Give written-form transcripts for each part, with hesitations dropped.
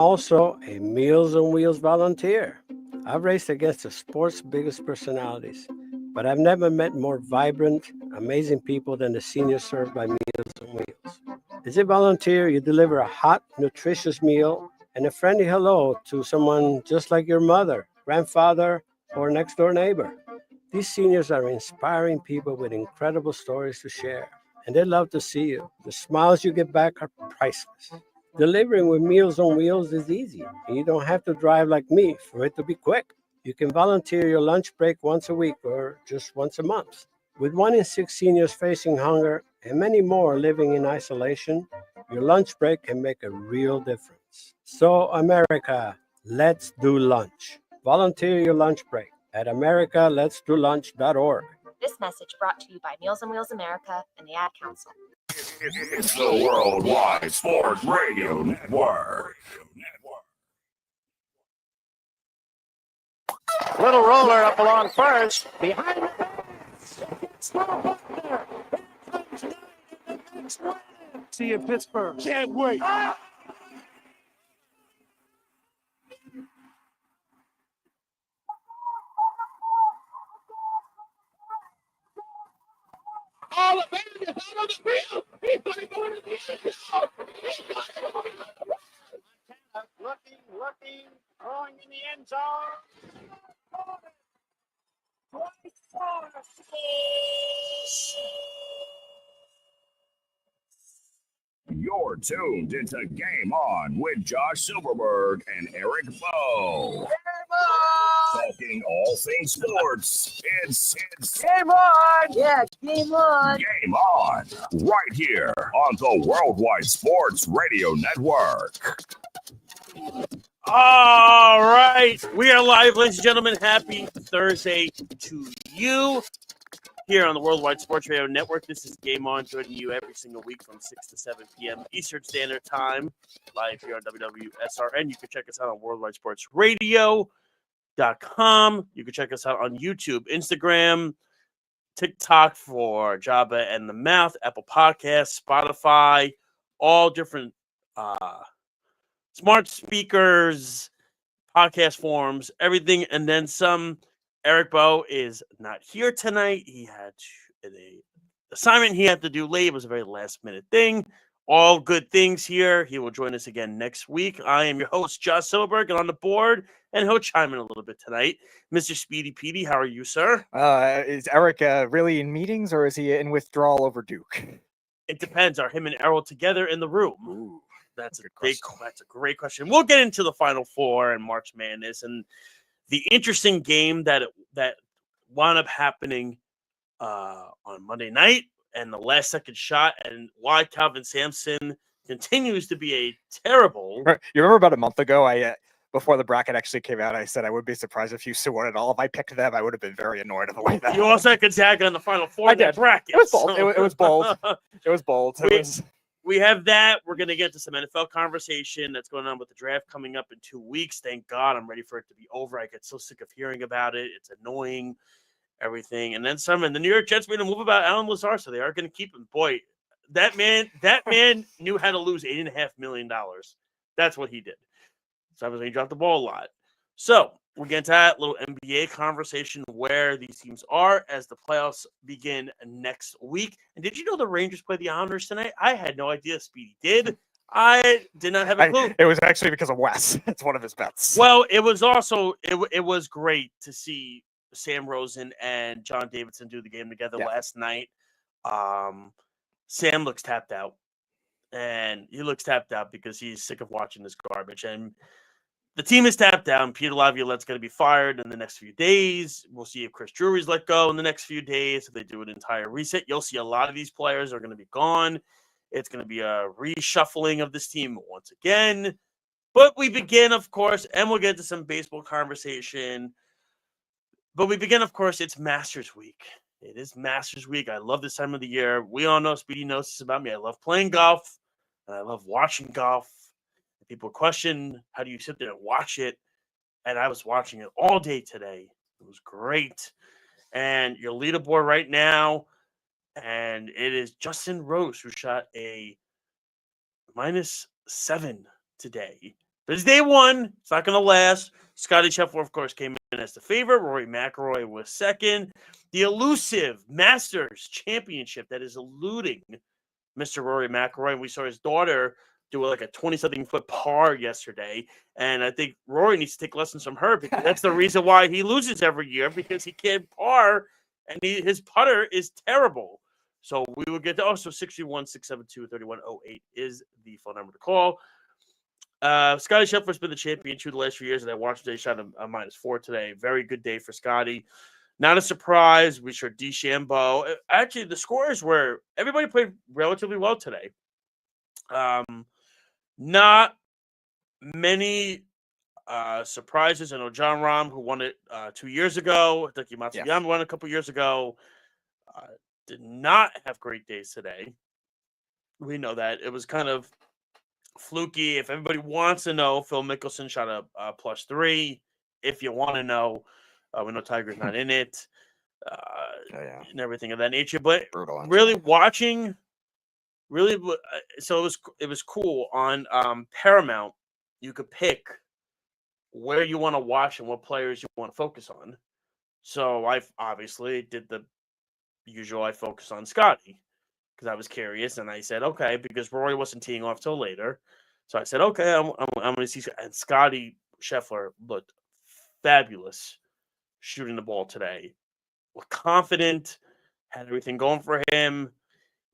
also a Meals on Wheels volunteer. I've raced against the sport's biggest personalities, but I've never met more vibrant, amazing people than the seniors served by Meals on Wheels. As a volunteer, you deliver a hot, nutritious meal and a friendly hello to someone just like your mother, grandfather, or next door neighbor. These seniors are inspiring people with incredible stories to share, and they love to see you. The smiles you get back are priceless. Delivering with Meals on Wheels is easy, and you don't have to drive like me for it to be quick. You can volunteer your lunch break once a week or just once a month. With 1 in 6 seniors facing hunger and many more living in isolation, your lunch break can make a real difference. So, America, let's do lunch. Volunteer your lunch break at americaletsdolunch.org. This message brought to you by Meals on Wheels America and the Ad Council. It's the Worldwide Sports Radio Network. Little roller up along first. Behind the fence. It's not up there. Here comes Knight in the next one. See you in Pittsburgh. Can't wait. All the band is out on the field. He's going to go into the end zone. Looking, throwing in the end zone. You're tuned into Game On with Josh Silverberg and Eric Bowe. Talking all things sports. It's Game on! Yeah, game on! Game On, right here on the Worldwide Sports Radio Network. All right. We are live, ladies and gentlemen. Happy Thursday to you here on the Worldwide Sports Radio Network. This is Game On, joining you every single week from 6 to 7 p.m. Eastern Standard Time, live here on WWSRN. You can check us out on worldwidesportsradio.com. You can check us out on YouTube, Instagram, TikTok for Jabba and the Mouth, Apple Podcasts, Spotify, all different smart speakers, podcast forms, everything, and then some. Eric Bowe is not here tonight. He had an assignment he had to do late. It was a very last-minute thing. All good things here. He will join us again next week. I am your host, Josh Silverberg, and on the board, and he'll chime in a little bit tonight. Mr. Speedy Petey, how are you, sir? Is Eric really in meetings, or is he in withdrawal over Duke? It depends. Are him and Errol together in the room? Ooh, that's a great question. We'll get into the Final Four and March Madness and the interesting game that wound up happening on Monday night and the last-second shot, and why Calvin Sampson continues to be a terrible. You remember about a month ago, before the bracket actually came out, I said I would be surprised if Houston won it all. If I picked them, I would have been very annoyed of the way that. You also had Gonzaga in the Final Four. I did. Bracket. It was bold. It was bold. It was bold. We have that. We're going to get to some NFL conversation that's going on with the draft coming up in 2 weeks. Thank God. I'm ready for it to be over. I get so sick of hearing about it. It's annoying, everything. And then some. And the New York Jets made a move about Alan Lazar, so they are going to keep him. Boy, that man knew how to lose $8.5 million. That's what he did. So I was saying he dropped the ball a lot. So we'll get into that little NBA conversation where these teams are as the playoffs begin next week. And did you know the Rangers play the Islanders tonight? I had no idea. Speedy did. I did not have a clue. It was actually because of Wes. It's one of his bets. Well, it was also it was great to see Sam Rosen and John Davidson do the game together last night. Sam looks tapped out, and he looks tapped out because he's sick of watching this garbage. And the team is tapped down. Peter Laviolette's going to be fired in the next few days. We'll see if Chris Drury's let go in the next few days. If they do an entire reset, you'll see a lot of these players are going to be gone. It's going to be a reshuffling of this team once again. But we begin, of course, and we'll get to some baseball conversation. But we begin, of course, it's Masters Week. It is Masters Week. I love this time of the year. We all know, Speedy knows this about me. I love playing golf, and I love watching golf. People question, how do you sit there and watch it? And I was watching it all day today. It was great. And your leaderboard right now, and it is Justin Rose, who shot a -7 today. This is day one. It's not going to last. Scotty Scheffler, of course, came in as the favorite. Rory McIlroy was second. The elusive Masters Championship that is eluding Mr. Rory McIlroy. And we saw his daughter do like a 20-something foot par yesterday. And I think Rory needs to take lessons from her because that's the reason why he loses every year, because he can't par and his putter is terrible. So we will get to also 631-672-3108 is the phone number to call. Scotty Scheffler's been the champion 2 of the last few years, and I watched today. Shot a -4 today. Very good day for Scotty. Not a surprise. We showed DeChambeau. Actually, the scores were everybody played relatively well today. Not many surprises. I know John Rahm, who won it 2 years ago. Taki Matsuyama won a couple years ago. Did not have great days today. We know that. It was kind of fluky. If everybody wants to know, Phil Mickelson shot a +3. If you want to know, we know Tiger's not in it, and everything of that nature. But Brutal. really watching, so it was cool on Paramount. You could pick where you want to watch and what players you want to focus on. So I obviously did the usual. I focused on Scotty because I was curious, and I said, okay, because Rory wasn't teeing off till later. So I said, okay, I'm going to see. And Scotty Scheffler looked fabulous shooting the ball today. Was confident, had everything going for him.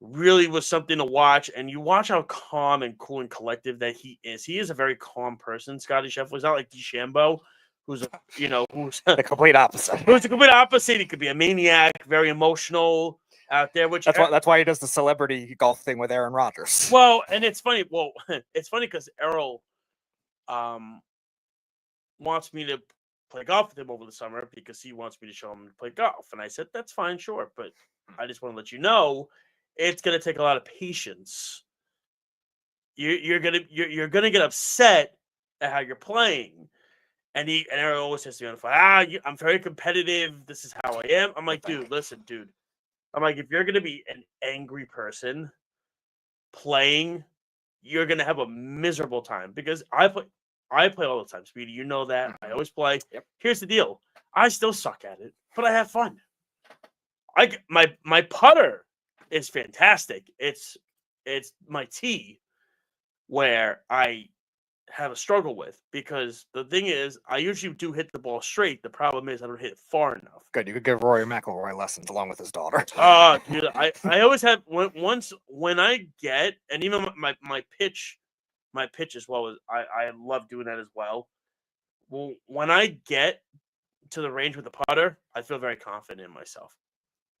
Really was something to watch. And you watch how calm and cool and collective that he is. He is a very calm person, Scotty Scheffler. He's not like DeChambeau, who's the complete opposite. Who's the complete opposite. He could be a maniac, very emotional out there. Which that's why he does the celebrity golf thing with Aaron Rodgers. Well, and it's funny. Well, it's funny because Errol wants me to play golf with him over the summer because he wants me to show him to play golf. And I said, that's fine, sure. But I just want to let you know, it's going to take a lot of patience. You're gonna get upset at how you're playing. And Errol always says to me on the phone, I'm very competitive. This is how I am. I'm like, dude, listen, dude. I'm like, if you're going to be an angry person playing, you're going to have a miserable time because I play all the time, Speedy. You know that. I always play. Yep. Here's the deal. I still suck at it, but I have fun. My putter is fantastic. It's my tee where I have a struggle with because the thing is I usually do hit the ball straight. The problem is I don't hit it far enough. Good, you could give Rory McIlroy lessons along with his daughter. Dude, I always have when I get, and even my pitch as well is I love doing that as well. Well, when I get to the range with the putter, I feel very confident in myself.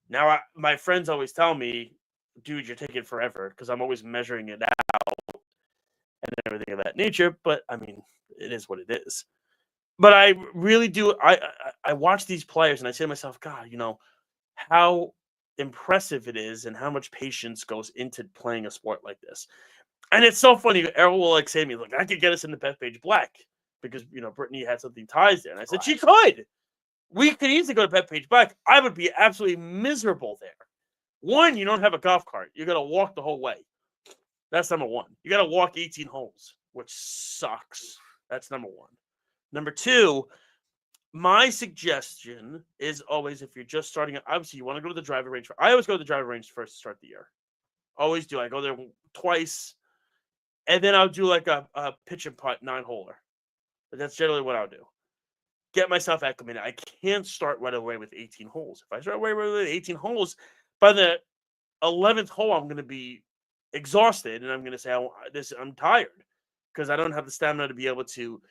Now my friends always tell me, dude, you're taking forever because I'm always measuring it out and everything of that nature. But I mean, it is what it is. But I really do. I watch these players and I say to myself, God, how impressive it is and how much patience goes into playing a sport like this. And it's so funny. Errol will say to me, look, I could get us in the Bethpage Black because, Brittany had something ties there. And I said, she could. We could easily go to Bethpage Black. I would be absolutely miserable there. One, you don't have a golf cart. You got to walk the whole way. That's number one. You got to walk 18 holes, which sucks. That's number one. Number two, my suggestion is always if you're just starting, obviously you want to go to the driving range. I always go to the driving range first to start the year. Always do. I go there twice, and then I'll do like a pitch and putt 9-holer. But that's generally what I'll do. Get myself acclimated. I can't start right away with 18 holes. If I start right away with 18 holes, by the 11th hole, I'm going to be exhausted, and I'm going to say, I'm tired because I don't have the stamina to be able to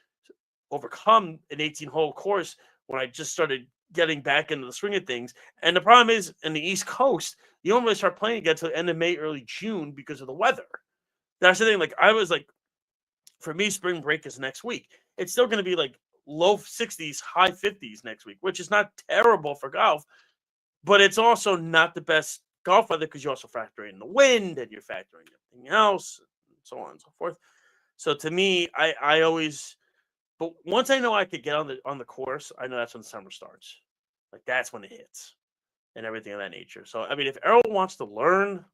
overcome an 18-hole course when I just started getting back into the swing of things. And the problem is, in the East Coast, you don't really start playing again until the end of May, early June because of the weather. That's the thing. Like, I was like, for me, spring break is next week. It's still going to be like low 60s, high 50s next week, which is not terrible for golf, but it's also not the best golf weather because you also factor in the wind and you're factoring everything else and so on and so forth. So to me, I always, but once I know I could get on the course, I know that's when the summer starts. Like that's when it hits and everything of that nature. So I mean, if Errol wants to learn,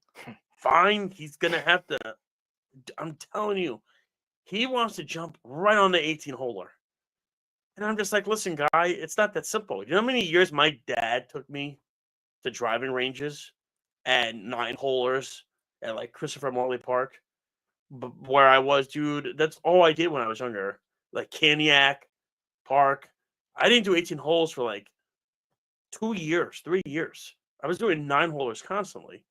fine. He's gonna have to. I'm telling you, He wants to jump right on the 18-holer. And I'm just like, listen, guy, it's not that simple. You know how many years my dad took me to driving ranges and 9-holers at like Christopher Morley Park, where I was, dude? That's all I did when I was younger. Like Caniac Park. I didn't do 18 holes for like 2 years, 3 years. I was doing 9-holers constantly.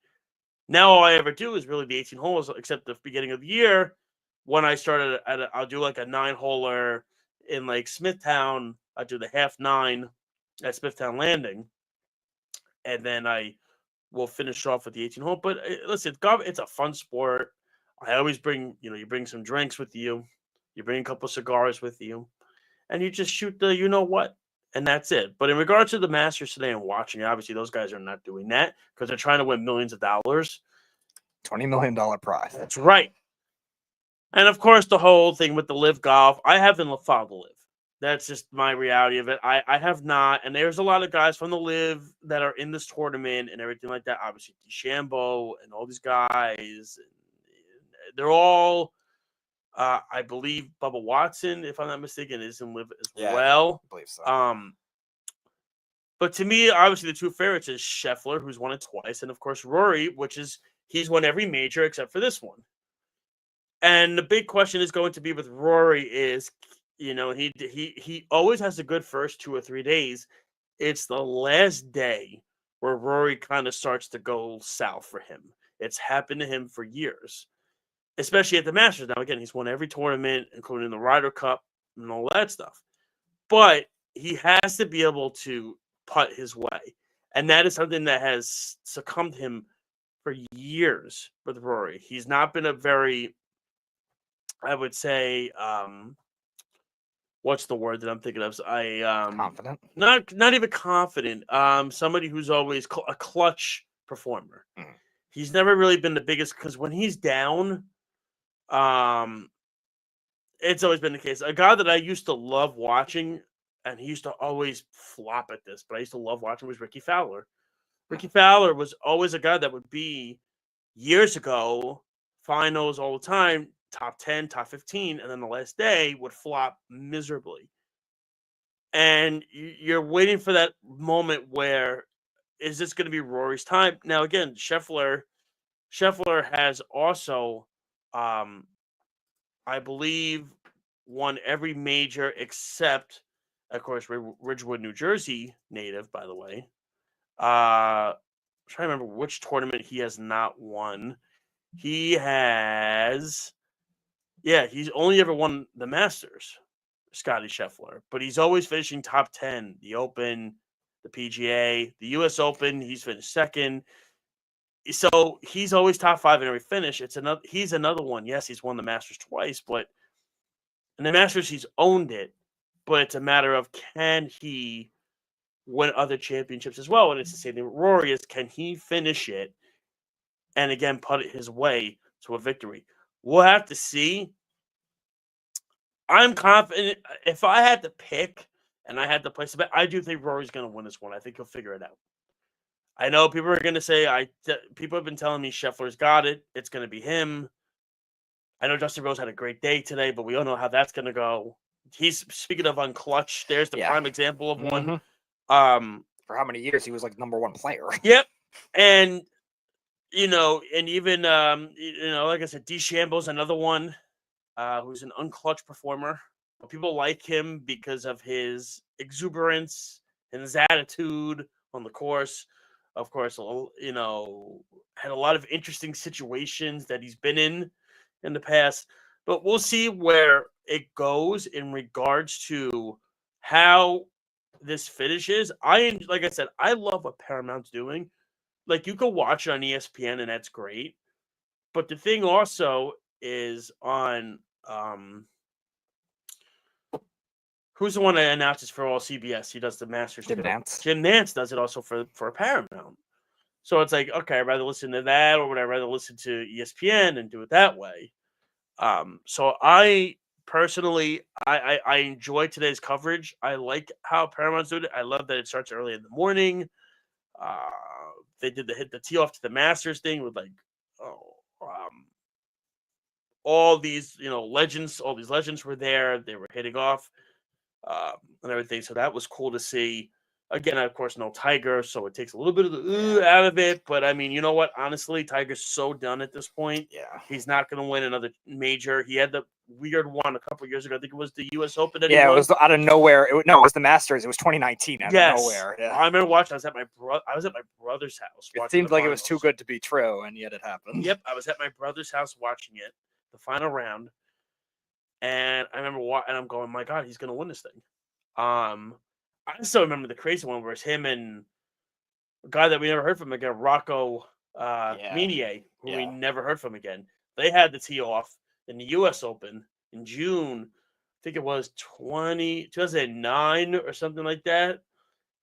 Now all I ever do is really the 18 holes, except the beginning of the year when I started I'll do like a 9-holer in like Smithtown. I do the half 9 at Smithtown Landing, and then I will finish off with the 18 hole. But listen, golf, it's a fun sport. I always bring, you bring some drinks with you. You bring a couple cigars with you, and you just shoot the, what, and that's it. But in regards to the Masters today and watching, obviously those guys are not doing that because they're trying to win millions of dollars. $20 million prize. That's right. And of course, the whole thing with the live golf, I haven't followed the live. That's just my reality of it. I have not. And there's a lot of guys from the live that are in this tournament and everything like that. Obviously, DeChambeau and all these guys. They're all, I believe, Bubba Watson, if I'm not mistaken, is in live as well. I believe so. But to me, obviously, the two favorites is Scheffler, who's won it twice, and of course Rory, he's won every major except for this one. And the big question is going to be with Rory is, he always has a good first 2 or 3 days. It's the last day where Rory kind of starts to go south for him. It's happened to him for years, especially at the Masters. Now, again, he's won every tournament, including the Ryder Cup and all that stuff. But he has to be able to putt his way. And that is something that has succumbed him for years with Rory. He's not been a very, I would say, what's the word that I'm thinking of? Confident? Not even confident. Somebody who's always a clutch performer. Mm. He's never really been the biggest because when he's down, it's always been the case. A guy that I used to love watching, and he used to always flop at this, but I used to love watching, was Ricky Fowler. Ricky Fowler was always a guy that would be, years ago, finals all the time, top 10, top 15, and then the last day would flop miserably. And you're waiting for that moment where, is this going to be Rory's time? Now, again, Scheffler has also, I believe, won every major except, of course, Ridgewood, New Jersey native, by the way. I'm trying to remember which tournament he has not won. He has, he's only ever won the Masters, Scotty Scheffler, but he's always finishing top 10, the Open, the PGA, the US Open, he's finished second. So he's always top 5 in every finish. He's another one. Yes, he's won the Masters twice, but in the Masters, he's owned it. But it's a matter of, can he win other championships as well? And it's the same thing with Rory, is can he finish it and again put it his way to a victory? We'll have to see. I'm confident. If I had to pick and I had to place a bet, I do think Rory's going to win this one. I think he'll figure it out. I know people are going to say, people have been telling me Scheffler's got it. It's going to be him. I know Justin Rose had a great day today, but we all know how that's going to go. He's, speaking of unclutched, there's the prime example of one. For how many years he was like number one player. Yep. And, and even, like I said, DeChambeau's another one who's an unclutched performer. But people like him because of his exuberance and his attitude on the course. Of course, had a lot of interesting situations that he's been in the past. But we'll see where it goes in regards to how this finishes. Like I said, I love what Paramount's doing. Like, you can watch it on ESPN, and that's great. But the thing also is on who's the one that announces for all CBS? He does the Masters. Jim Nantz. Jim Nantz does it also for Paramount. So it's like, okay, I'd rather listen to that, or would I rather listen to ESPN and do it that way? So I personally, I enjoy today's coverage. I like how Paramount's doing it. I love that it starts early in the morning. They did the tee off to the Masters thing with all these, legends, all these legends were there. They were hitting off and everything. So that was cool to see. Again, of course, no Tiger, so it takes a little bit of the out of it. But I mean, you know what? Honestly, Tiger's so done at this point. Yeah. He's not going to win another major. He had the weird one a couple years ago. I think it was the U.S. Open. Yeah, it was out of nowhere. It was the Masters. It was 2019 out of nowhere. Yeah. I remember watching. I was at my brother's house. It seemed like it was too good to be true, and yet it happened. Yep, I was at my brother's house watching it, the final round, and I remember and I'm going, my God, he's going to win this thing. I still remember the crazy one where it's him and a guy that we never heard from again, Rocco Minier, who we never heard from again. They had the tee off in the U.S. Open in June. I think it was 2009 or something like that,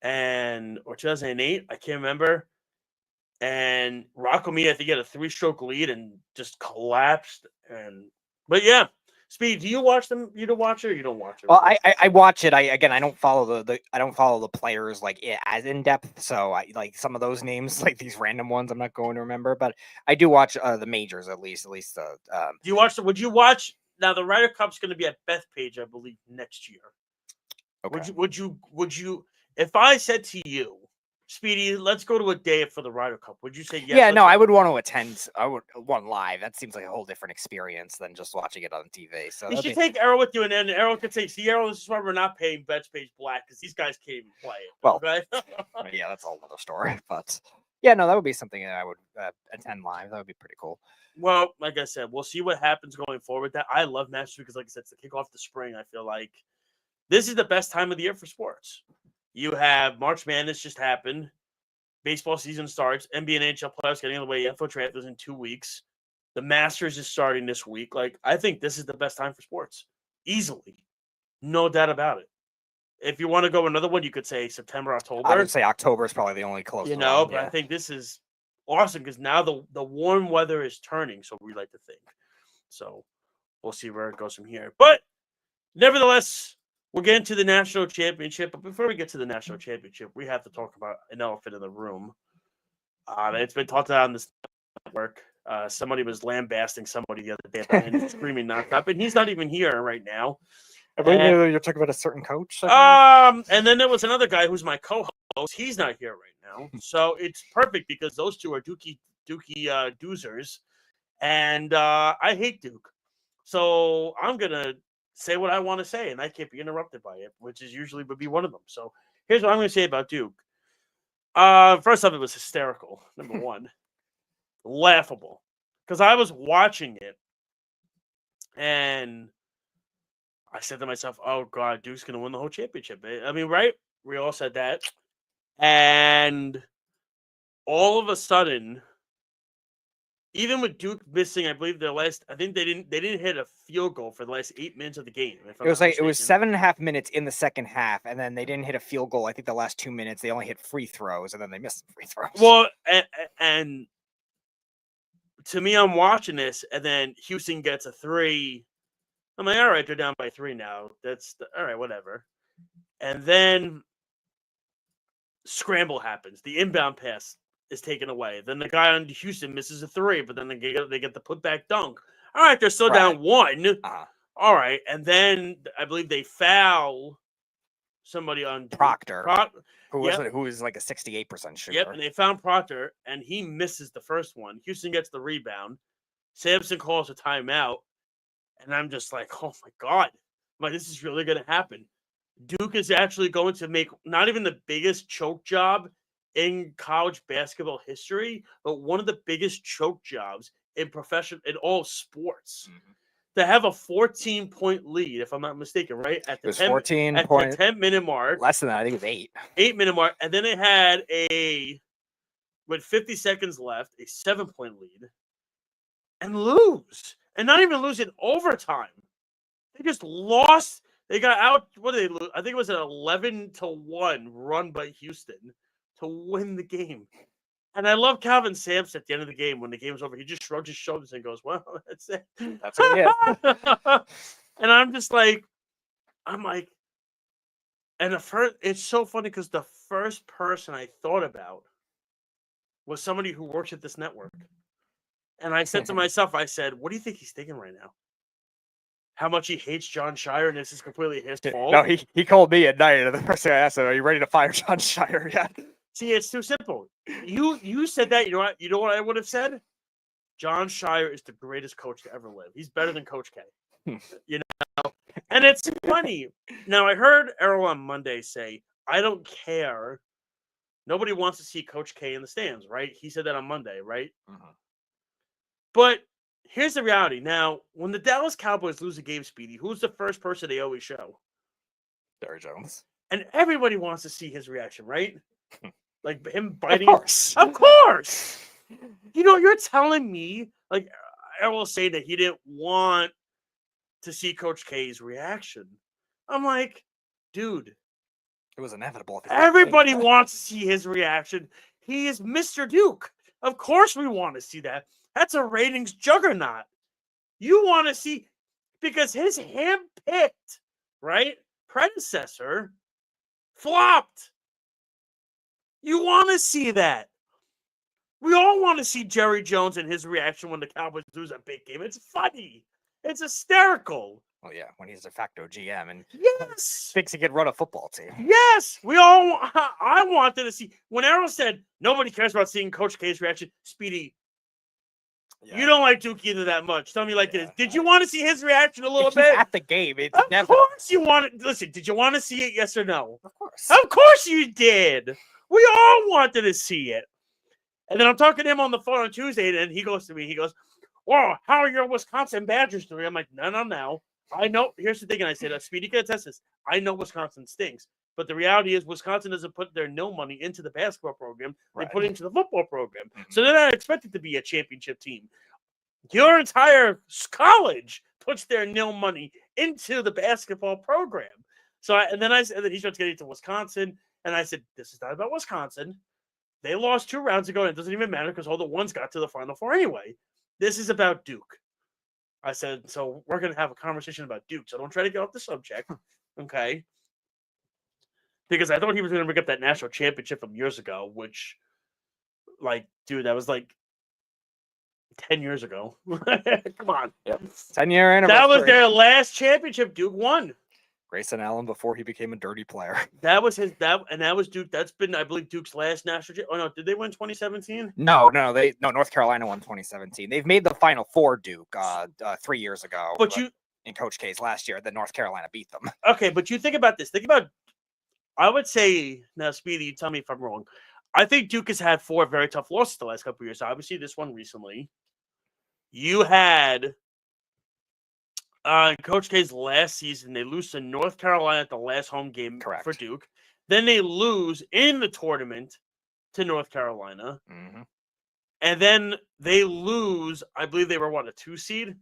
or 2008. I can't remember. And Rocco Minier, I think, had a 3-stroke lead and just collapsed. But yeah. Speed, do you watch them? You don't watch it, or you don't watch it? Well, I watch it. I don't follow the players like as in depth. So I like some of those names, like these random ones, I'm not going to remember. But I do watch the majors at least. Do you watch the? Would you watch now? The Ryder Cup's going to be at Bethpage, I believe, next year. Okay. Would you? If I said to you, Speedy, let's go to a day for the Ryder Cup, would you say yes? Yeah, no, I would want to attend. I would want live. That seems like a whole different experience than just watching it on TV. So you should take Errol with you, and then Errol could say, "See, Errol, this is why we're not paying Betspage Black because these guys can't even play it." Well, okay? Yeah, that's a whole other story. But yeah, no, that would be something that I would attend live. That would be pretty cool. Well, like I said, we'll see what happens going forward. That I love Masters because, like I said, it's the kick off the spring. I feel like this is the best time of the year for sports. You have March Madness just happened. Baseball season starts. NBA and NHL playoffs getting underway. NFL draft is in 2 weeks. The Masters is starting this week. Like, I think this is the best time for sports. Easily. No doubt about it. If you want to go another one, you could say September, October. I would say October is probably the only close one. But I think this is awesome because now the warm weather is turning, so we like to think. So we'll see where it goes from here. But nevertheless, we're getting to the national championship, but before we get to the national championship, we have to talk about an elephant in the room. It's been talked about on this network. Somebody was lambasting somebody the other day about him screaming nonstop, and he's not even here right now. I believe you're talking about a certain coach. And then there was another guy who's my co-host. He's not here right now, so it's perfect because those two are Dookie doozers, and I hate Duke, so I'm gonna say what I want to say, and I can't be interrupted by it, which is usually would be one of them. So here's what I'm going to say about Duke. First off, it was hysterical. Number one, laughable, because I was watching it, and I said to myself, "Oh God, Duke's going to win the whole championship." I mean, right? We all said that, and all of a sudden, even with Duke missing, I believe I think they didn't hit a field goal for the last 8 minutes of the game. It was 7.5 minutes in the second half, and then they didn't hit a field goal. I think the last 2 minutes they only hit free throws, and then they missed the free throws. Well, and to me, I'm watching this, and then Houston gets a 3. I'm like, all right, they're down by 3 now. All right, whatever. And then scramble happens. The inbound pass is taken away. Then the guy on Houston misses a 3, but then they get the putback dunk. All right, they're still down 1. All right, and then I believe they foul somebody on Proctor, who was like a 68% shooter. Yep, and they found Proctor, and he misses the first one. Houston gets the rebound. Sampson calls a timeout, and I'm just like, oh my God, this is really going to happen. Duke is actually going to make not even the biggest choke job in college basketball history, but one of the biggest choke jobs in all sports. Mm-hmm. To have a 14-point lead, if I'm not mistaken, right? At the 10-minute mark. Less than that, I think it was 8. 8-minute mark. And then they had with 50 seconds left, a 7-point lead. And lose. And not even lose in overtime. They just lost. They got out. What did they lose? I think it was an 11-1 run by Houston to win the game. And I love Calvin Sampson at the end of the game. When the game's over, he just shrugs his shoulders and goes, well, that's it. That's what he is. And I'm like, and it's so funny because the first person I thought about was somebody who works at this network. And I said to myself, I said, what do you think he's thinking right now? How much he hates John Shire, and this is completely his fault? No, he called me at night, and the first thing I asked him, "Are you ready to fire John Shire yet?" See, it's too simple. You said that. You know what I would have said? John Shire is the greatest coach to ever live. He's better than Coach K. And it's funny. Now, I heard Errol on Monday say, I don't care. Nobody wants to see Coach K in the stands, right? He said that on Monday, right? Uh-huh. But here's the reality. Now, when the Dallas Cowboys lose a game, Speedy, who's the first person they always show? Jerry Jones. And everybody wants to see his reaction, right? Like him biting. Of course. Of course. You're telling me, like, Errol saying that he didn't want to see Coach K's reaction. I'm like, dude. It was inevitable. Everybody wants to see his reaction. He is Mr. Duke. Of course we want to see that. That's a ratings juggernaut. You want to see, because his hand-picked, right, predecessor flopped. You want to see that. We all want to see Jerry Jones and his reaction when the Cowboys lose a big game. It's funny. It's hysterical. Oh, yeah, when he's de facto GM and yes, thinks he could run a football team. Yes, I wanted to see. When Errol said nobody cares about seeing Coach K's reaction, Speedy, you don't like Duke either that much. Tell me like this. Did you want to see his reaction a little bit? At the game, it's of course you wanted. Listen, did you want to see it? Yes or no? Of course. Of course you did. We all wanted to see it. And then I'm talking to him on the phone on Tuesday, and he goes to me. He goes, "Whoa, how are your Wisconsin Badgers doing?" I'm like, "No. I know." Here's the thing, and I said, "Speedy can attest this. I know Wisconsin stinks, but the reality is Wisconsin doesn't put their no money into the basketball program. They put it into the football program. Mm-hmm. So they're not expected to be a championship team. Your entire college puts their nil money into the basketball program." So, and then he starts getting to Wisconsin, and I said, "This is not about Wisconsin. They lost 2 rounds ago, and it doesn't even matter because all the ones got to the Final Four anyway. This is about Duke." I said, so we're going to have a conversation about Duke, so don't try to get off the subject, okay? Because I thought he was going to bring up that national championship from years ago, which, like, dude, that was like 10 years ago. Come on. Yep. 10-year anniversary. That was their last championship Duke won. Grayson Allen before he became a dirty player. That was that was Duke. That's been, I believe, Duke's last national championship. Oh no, did they win 2017? No, North Carolina won 2017. They've made the Final Four, Duke, 3 years ago. But in Coach K's last year, then North Carolina beat them. Okay, but you think about this. I would say, now, Speedy, you tell me if I'm wrong. I think Duke has had 4 very tough losses the last couple of years. Obviously, this one recently. You had Coach K's last season, they lose to North Carolina at the last home game for Duke. Then they lose in the tournament to North Carolina. Mm-hmm. And then they lose, I believe they were, a 2 seed?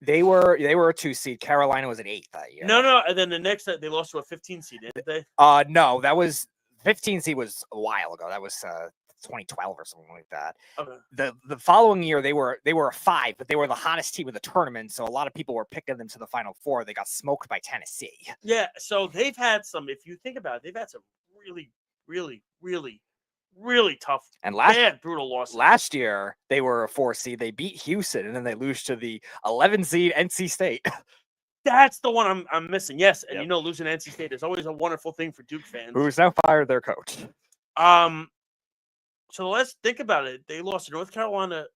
They were a 2 seed. Carolina was an 8 that year. No. And then the next, they lost to a 15 seed, didn't they? No, that was 15 seed was a while ago. That was 2012 or something like that. Okay. The following year they were a 5, but they were the hottest team in the tournament, so a lot of people were picking them to the Final Four. They got smoked by Tennessee. Yeah, so they've had some, if you think about it, they've had some really, really, really, really tough, and brutal losses. Last year they were a 4 seed. They beat Houston, and then they lose to the 11 seed NC State. That's the one I'm missing. Yes, and losing to NC State is always a wonderful thing for Duke fans. Who's now fired their coach. So let's think about it. They lost to North Carolina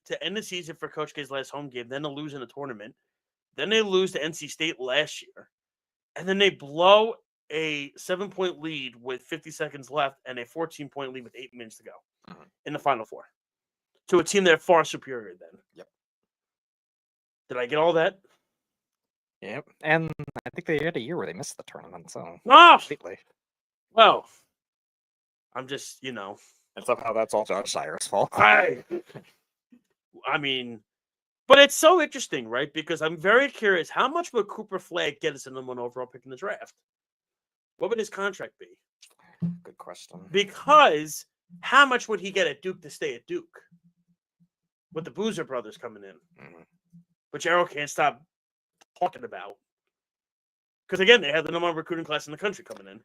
to end the season for Coach K's last home game. Then they lose in the tournament. Then they lose to NC State last year. And then they blow a 7-point lead with 50 seconds left and a 14-point lead with 8 minutes to go in the Final Four to a team that are far superior than. Yep. Did I get all that? Yep. And I think they had a year where they missed the tournament. So completely. Well, I'm just, And somehow that's all John Shire's fault. I mean, but it's so interesting, right? Because I'm very curious, how much would Cooper Flagg get as a number 1 overall pick in the draft? What would his contract be? Good question. Because how much would he get at Duke to stay at Duke? With the Boozer brothers coming in. Mm-hmm. Which Arrow can't stop talking about. Because again, they have the number 1 recruiting class in the country coming in.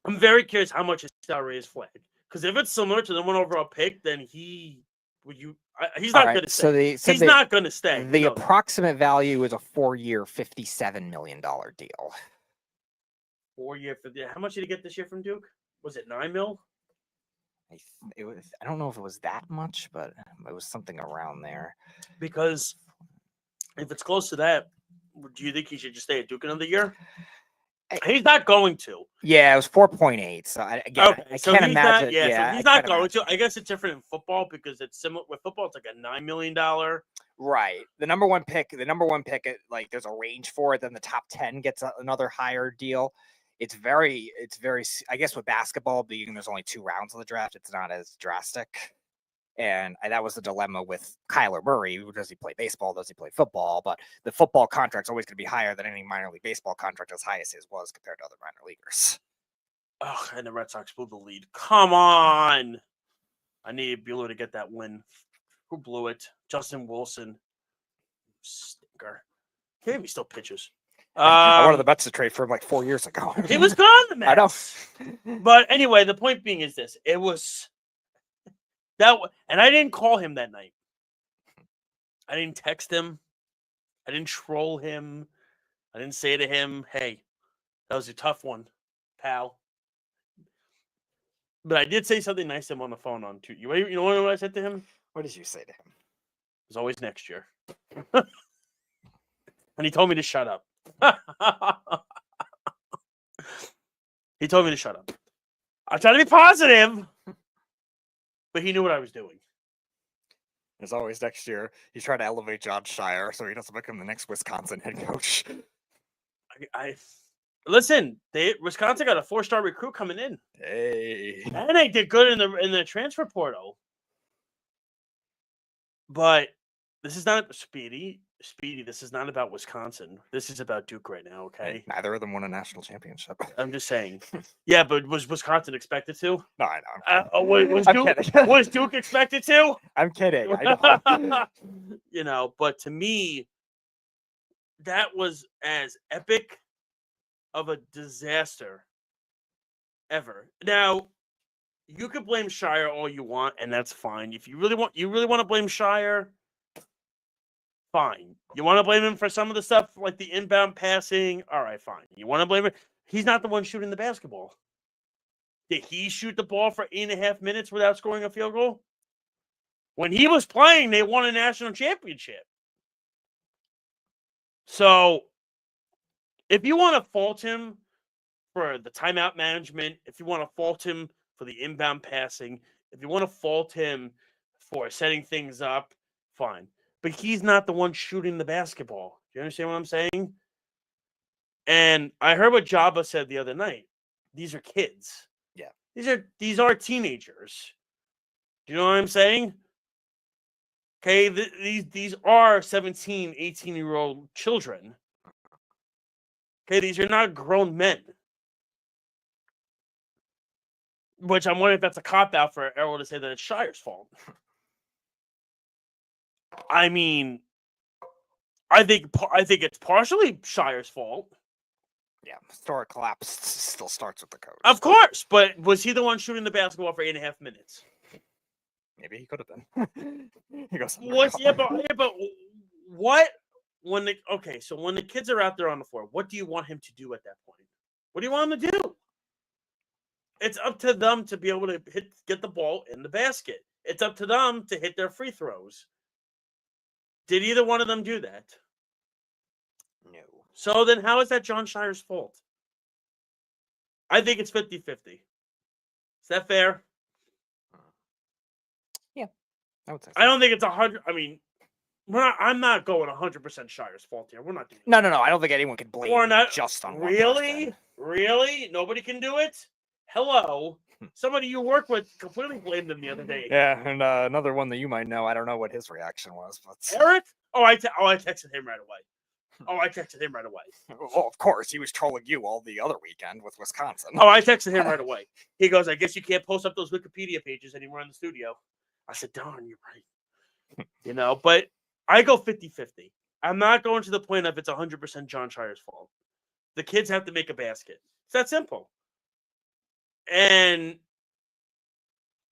I'm very curious how much his salary is flagged. Because if it's similar to the 1 overall pick, then he Would you? He's All not right, going to so stay. they said He's not going to stay. the You know that. approximate value is a 4-year, $57 million deal. 4-year. How much did he get this year from Duke? Was it $9 million? I don't know if it was that much, but it was something around there. Because if it's close to that, do you think he should just stay at Duke another year? He's not going to. Yeah, it was 4.8. So I can't imagine. So he's not going to. I guess it's different in football because it's similar. With football, it's like a $9 million. Right. The number one pick, like there's a range for it. Then the top 10 gets another higher deal. It's very. I guess with basketball being there's only 2 rounds of the draft, it's not as drastic. And that was the dilemma with Kyler Murray. Does he play baseball? Does he play football? But the football contract's always going to be higher than any minor league baseball contract, as high as his was compared to other minor leaguers. Oh, and the Red Sox blew the lead. Come on. I needed Bueller to get that win. Who blew it? Justin Wilson. Stinker. He maybe still pitches. I wanted the Mets to trade for him like 4 years ago. He was gone, the Mets. I know. But anyway, the point being is this. It was... And I didn't call him that night. I didn't text him. I didn't troll him. I didn't say to him, hey, that was a tough one, pal. But I did say something nice to him on the phone on Tuesday. You know what I said to him? What did you say to him? It's always next year. And he told me to shut up. He told me to shut up. I tried to be positive. But he knew what I was doing. As always, next year, he's trying to elevate John Shire so he doesn't become the next Wisconsin head coach. Listen. Wisconsin got a 4-star recruit coming in. Hey, and they did good in the transfer portal. But this is not Speedy. This is not about Wisconsin. This is about Duke right now. Okay. Neither of them won a national championship. I'm just saying. Yeah, but was Wisconsin expected to? No, I know. Was Duke expected to? I'm kidding. I know. You know, but to me, that was as epic of a disaster ever. Now, you could blame Shire all you want, and that's fine. If you really want to blame Shire, fine. You want to blame him for some of the stuff like the inbound passing? All right, fine. You want to blame him? He's not the one shooting the basketball. Did he shoot the ball for 8.5 minutes without scoring a field goal? When he was playing, they won a national championship. So, if you want to fault him for the timeout management, if you want to fault him for the inbound passing, if you want to fault him for setting things up, fine. But he's not the one shooting the basketball. Do you understand what I'm saying? And I heard what Jabba said the other night. These are kids. Yeah. These are teenagers. Do you know what I'm saying? Okay, these are 17, 18-year-old children. Okay, these are not grown men. Which I'm wondering if that's a cop-out for Errol to say that it's Shire's fault. I mean, I think it's partially Shire's fault. Yeah, historic collapse still starts with the coach. Of course, but was he the one shooting the basketball for 8.5 minutes? Maybe he could have been. He goes. But what? When the kids are out there on the floor, what do you want him to do at that point? What do you want him to do? It's up to them to be able to get the ball in the basket. It's up to them to hit their free throws. Did either one of them do that? No. So then how is that John Shire's fault? I think it's 50-50. Is that fair? Yeah, I would say so. I don't think it's 100. I mean, I'm not going 100% Shire's fault here. We're not doing No. I don't think anyone can blame just on one person. Really? Nobody can do it? Hello? Somebody you work with completely blamed him the other day. Yeah, and another one that you might know. I don't know what his reaction was, but Eric? I texted him right away. Well, of course, he was trolling you all the other weekend with Wisconsin. I texted him right away. He goes, I guess you can't post up those Wikipedia pages anymore in the studio. I said, darn, you're right. But I go 50-50. I'm not going to the point of it's 100% John Shire's fault. The kids have to make a basket. It's that simple. And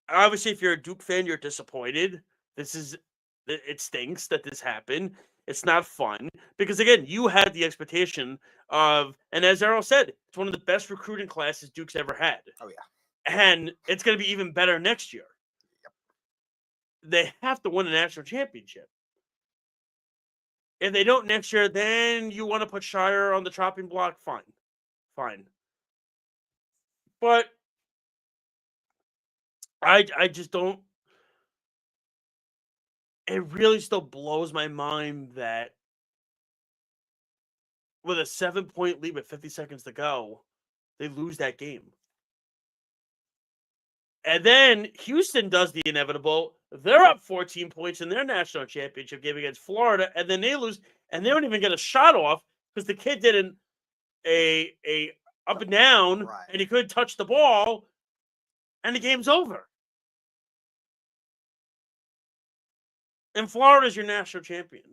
obviously, if you're a Duke fan, you're disappointed It stinks that this happened. It's not fun because again, you had the expectation of, and as Errol said, it's one of the best recruiting classes Duke's ever had. Oh yeah. And it's going to be even better next year. They have to win a national championship. If they don't next year, then you want to put Shire on the chopping block. Fine. But I just don't. It really still blows my mind that with a 7-point lead with 50 seconds to go, they lose that game. And then Houston does the inevitable. They're up 14 points in their national championship game against Florida, and then they lose, and they don't even get a shot off because the kid did a up and down, Right. and he couldn't touch the ball, and the game's over. And Florida's your national champion.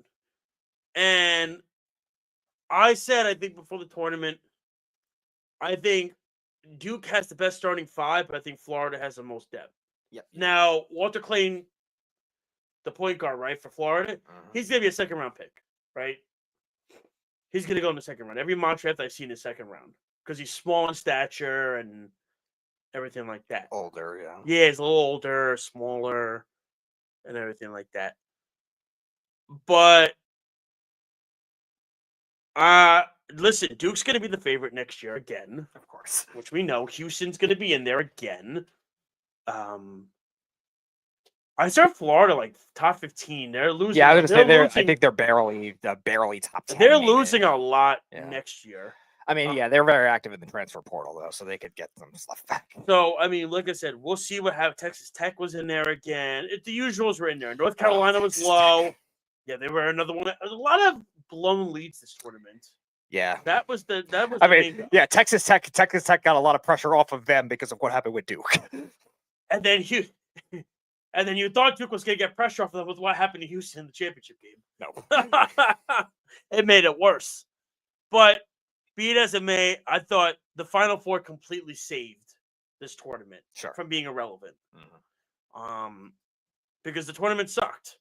And I said, I think before the tournament, I think Duke has the best starting five, but I think Florida has the most depth. Yep. Now, Walter Clayton, the point guard, right, for Florida, he's going to be a second-round pick, right? He's going to go in the second round. Every mock draft I've seen is second round because he's small in stature and everything like that. Older, yeah. Yeah, he's a little older, smaller, and everything like that. But listen, Duke's going to be the favorite next year again, Of course. which we know. Houston's going to be in there again. I start Florida like top 15. They're losing. Yeah, I was gonna say losing, I think they're barely top 10. they're maybe. losing a lot Yeah. next year. I mean, yeah, they're very active in the transfer portal though, so they could get some stuff back. So I mean, like I said, we'll see what happens. Texas Tech was in there again. The usuals were in there. North Carolina was Texas low. Yeah, they were another one. There's a lot of blown leads this tournament. Yeah. That was the. I mean, yeah, Texas Tech got a lot of pressure off of them because of what happened with Duke. And then you thought Duke was going to get pressure off of them with what happened to Houston in the championship game. No. It made it worse. But be it as it may, I thought the Final Four completely saved this tournament from being irrelevant. Because the tournament sucked.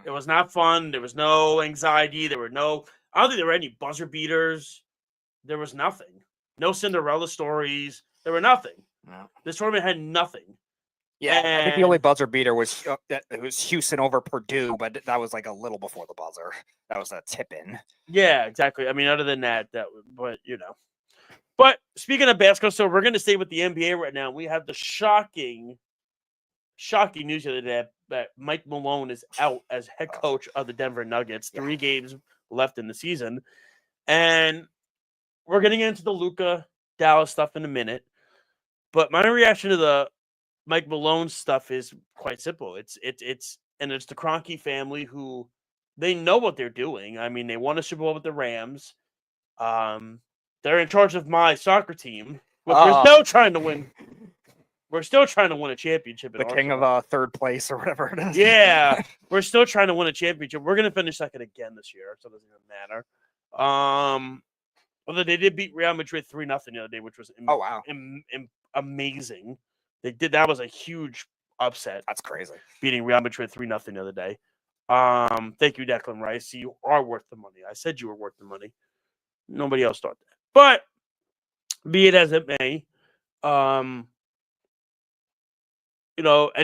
It was not fun. There was no anxiety. I don't think there were any buzzer beaters. There was nothing. No Cinderella stories. There were nothing. No. This tournament had nothing. Yeah, I think the only buzzer beater was Houston over Purdue, but that was like a little before the buzzer. That was a tip in. Yeah, exactly. I mean, other than that, but you know. But speaking of basketball, so we're going to stay with the NBA right now. We have the shocking news the other day that Mike Malone is out as head coach of the Denver Nuggets. 3 games left in the season, and we're getting into the Luka Dallas stuff in a minute. But my reaction to the Mike Malone stuff is quite simple. It's the Kroenke family who they know what they're doing. I mean, they won a Super Bowl with the Rams. They're in charge of my soccer team. We're still trying to win. We're still trying to win a championship. The king of third place or whatever it is. Yeah, we're still trying to win a championship. We're gonna finish second again this year, so it doesn't even matter. Although they did beat Real Madrid 3-0 the other day, which was amazing. They did. That was a huge upset. That's crazy. Beating Real Madrid 3-0 the other day. Thank you, Declan Rice. You are worth the money. I said you were worth the money. Nobody else thought that. But be it as it may, and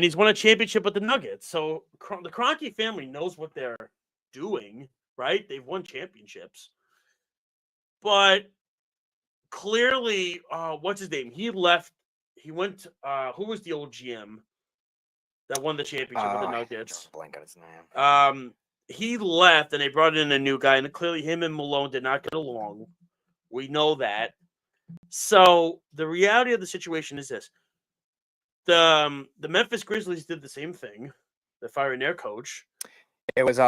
he's won a championship with the Nuggets. So the Kroenke family knows what they're doing, right? They've won championships. But clearly, what's his name? He left. He went. Who was the old GM that won the championship with the Nuggets? Blank on his name. He left, and they brought in a new guy. And clearly, him and Malone did not get along. We know that. So the reality of the situation is this: the Memphis Grizzlies did the same thing. They're firing their coach. It was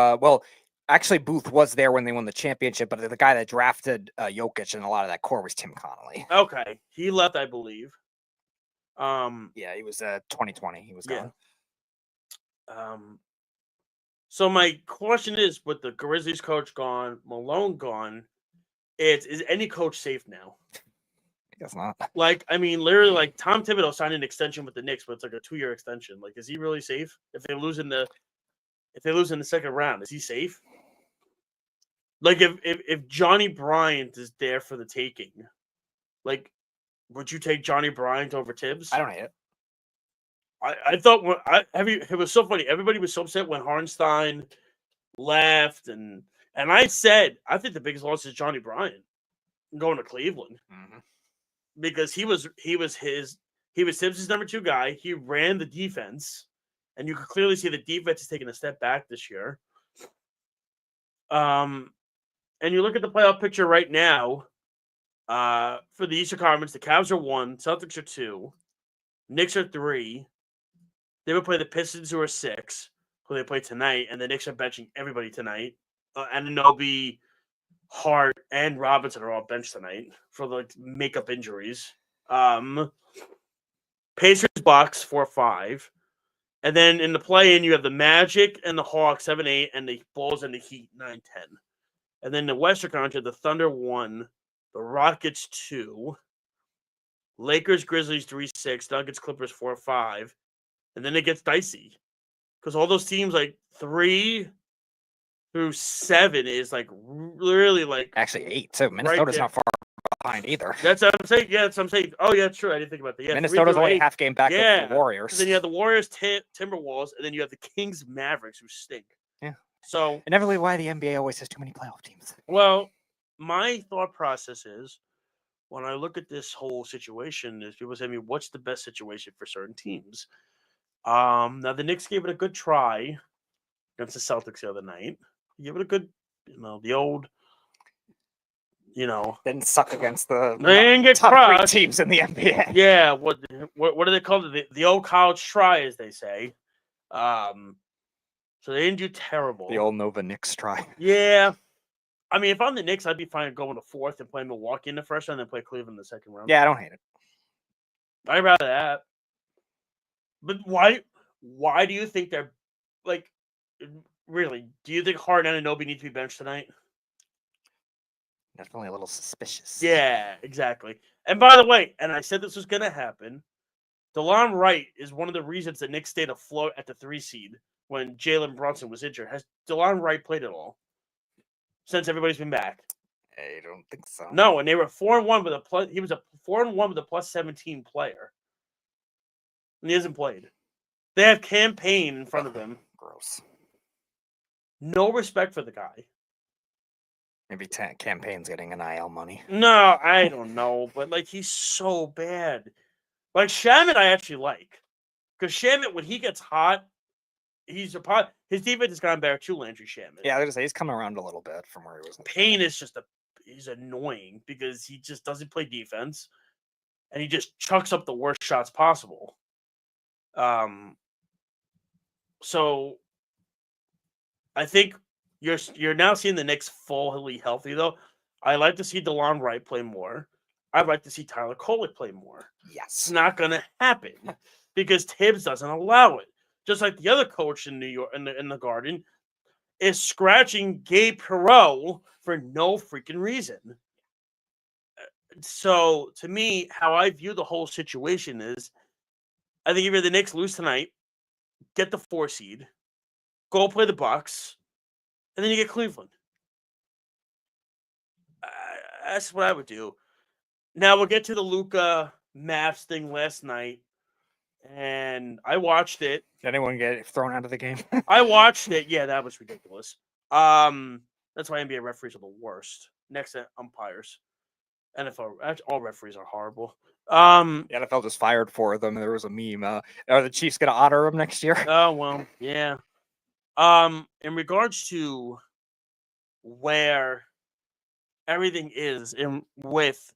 actually Booth was there when they won the championship, but the guy that drafted Jokic and a lot of that core was Tim Connolly. Okay, he left, I believe. Yeah, he was 2020. He was gone. So my question is, with the Grizzlies coach gone, Malone gone, is any coach safe now? I guess not. Like, I mean, literally, like Tom Thibodeau signed an extension with the Knicks, but it's like a 2-year extension. Like, is he really safe if they're losing the if they lose in the second round, is he safe? Like if Johnny Bryant is there for the taking, like would you take Johnny Bryant over Tibbs? I don't hate it. I thought it was so funny. Everybody was so upset when Harnstein left, and I said I think the biggest loss is Johnny Bryant going to Cleveland because he was Tibbs' number 2 guy. He ran the defense, and you could clearly see the defense is taking a step back this year. And you look at the playoff picture right now. For the Eastern Conference, the Cavs are 1, Celtics are 2, Knicks are 3. They would play the Pistons, who are 6, who they play tonight, and the Knicks are benching everybody tonight. Anunoby, Hart, and Robinson are all benched tonight for like makeup injuries. Pacers, Bucks 4-5, and then in the play-in you have the Magic and the Hawks 7-8, and the Bulls and the Heat 9-10. And then the Western Conference, the Thunder 1, the Rockets 2, Lakers, Grizzlies 3-6, Nuggets, Clippers 4-5. And then it gets dicey because all those teams like 3 through 7 is like really like actually 8 too. Minnesota's not far behind either. That's what I'm saying. Yeah, that's what I'm saying. Oh yeah, true. I didn't think about that. Yeah, Minnesota's only half game back of the Warriors. And then you have the Warriors, Timberwolves, and then you have the Kings, Mavericks, who stink. Yeah. So inevitably, why the NBA always has too many playoff teams. Well, my thought process is when I look at this whole situation, is people say to me, "What's the best situation for certain teams?" Now the Knicks gave it a good try against the Celtics the other night. Give it a good, the old, didn't suck against the top 3 teams in the NBA. Yeah, what do they call it? The old college try, as they say. So they didn't do terrible. The old Nova Knicks try. Yeah, I mean, if I'm the Knicks, I'd be fine going to 4th and play Milwaukee in the first round, and then play Cleveland in the second round. Yeah, I don't hate it. I'd rather that. But why do you think they're like really? Do you think Hart and Anunoby need to be benched tonight? Definitely a little suspicious. Yeah, exactly. And by the way, and I said this was going to happen, DeLon Wright is one of the reasons the Knicks stayed afloat at the 3 seed when Jalen Brunson was injured. Has DeLon Wright played at all since everybody's been back? I don't think so. No, and they were 4-1 with a plus. He was a 4-1 with a plus 17 player. And he hasn't played. They have campaign in front of him. Gross. No respect for the guy. Maybe campaign's getting NIL money. No, I don't know. But, like, he's so bad. Like, Shamet I actually like. Because Shamet, when he gets hot, his defense has gotten better too, Landry Shamet. Yeah, I was going to say, he's coming around a little bit from where he was. Payne is just he's annoying because he just doesn't play defense. And he just chucks up the worst shots possible. So I think you're now seeing the Knicks fully healthy though. I like to see DeLon Wright play more. I'd like to see Tyler Kolek play more. Yes. It's not gonna happen because Tibbs doesn't allow it. Just like the other coach in New York in the Garden is scratching Gabe Perreault for no freaking reason. So to me, how I view the whole situation is I think if the Knicks lose tonight, get the 4 seed, go play the Bucks, and then you get Cleveland. That's what I would do. Now we'll get to the Luka Mavs thing last night, and I watched it. Did anyone get thrown out of the game? I watched it. Yeah, that was ridiculous. That's why NBA referees are the worst. Next to umpires. NFL, all referees are horrible. The NFL just fired 4 of them. There was a meme. Are the Chiefs going to honor them next year? Oh, well, yeah. In regards to where everything is with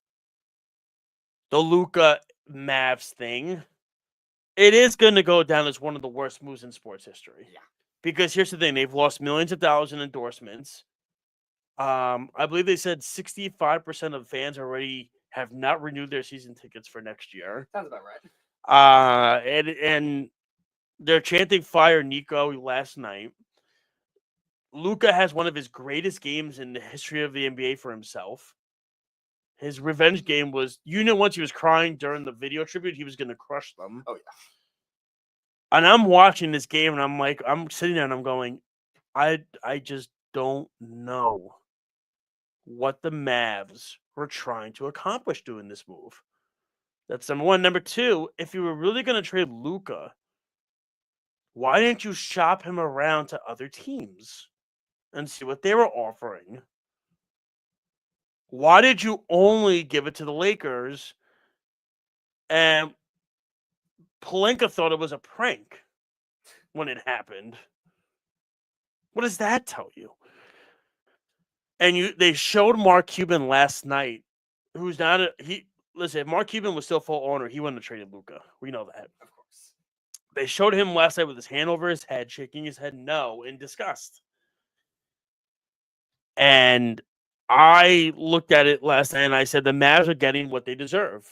the Luka Mavs thing, it is going to go down as one of the worst moves in sports history. Yeah. Because here's the thing. They've lost millions of dollars in endorsements. I believe they said 65% of fans already have not renewed their season tickets for next year. Sounds about right. And they're chanting "Fire Nico" last night. Luka has one of his greatest games in the history of the NBA for himself. His revenge game was, once he was crying during the video tribute, he was going to crush them. Oh, yeah. And I'm watching this game, and I'm sitting there, and I'm going, I just don't know what the Mavs were trying to accomplish doing this move. That's number one. Number two, if you were really going to trade Luka, why didn't you shop him around to other teams and see what they were offering? Why did you only give it to the Lakers? And Pelinka thought it was a prank when it happened. What does that tell you? And they showed Mark Cuban last night, who's not listen, if Mark Cuban was still full owner, he wouldn't have traded Luka. We know that. Of course. They showed him last night with his hand over his head, shaking his head no in disgust. And I looked at it last night and I said the Mavs are getting what they deserve.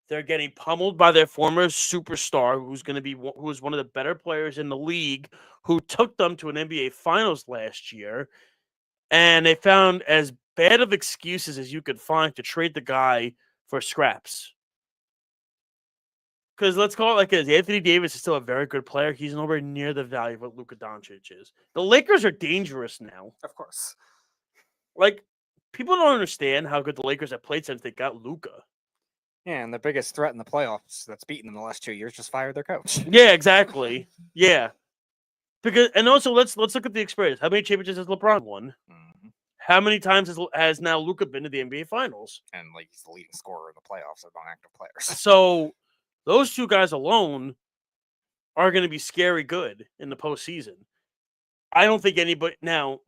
They're getting pummeled by their former superstar, who was one of the better players in the league, who took them to an NBA Finals last year. And they found as bad of excuses as you could find to trade the guy for scraps. Because let's call it like this. Anthony Davis is still a very good player. He's nowhere near the value of what Luka Doncic is. The Lakers are dangerous now. Of course. Like, people don't understand how good the Lakers have played since they got Luka. Yeah, and the biggest threat in the playoffs that's beaten them the last 2 years just fired their coach. Yeah, exactly. Yeah. And also let's look at the experience. How many championships has LeBron won? Mm-hmm. How many times has now Luka been to the NBA Finals? And like he's the leading scorer in the playoffs of non-active players. So those two guys alone are going to be scary good in the postseason. I don't think anybody now.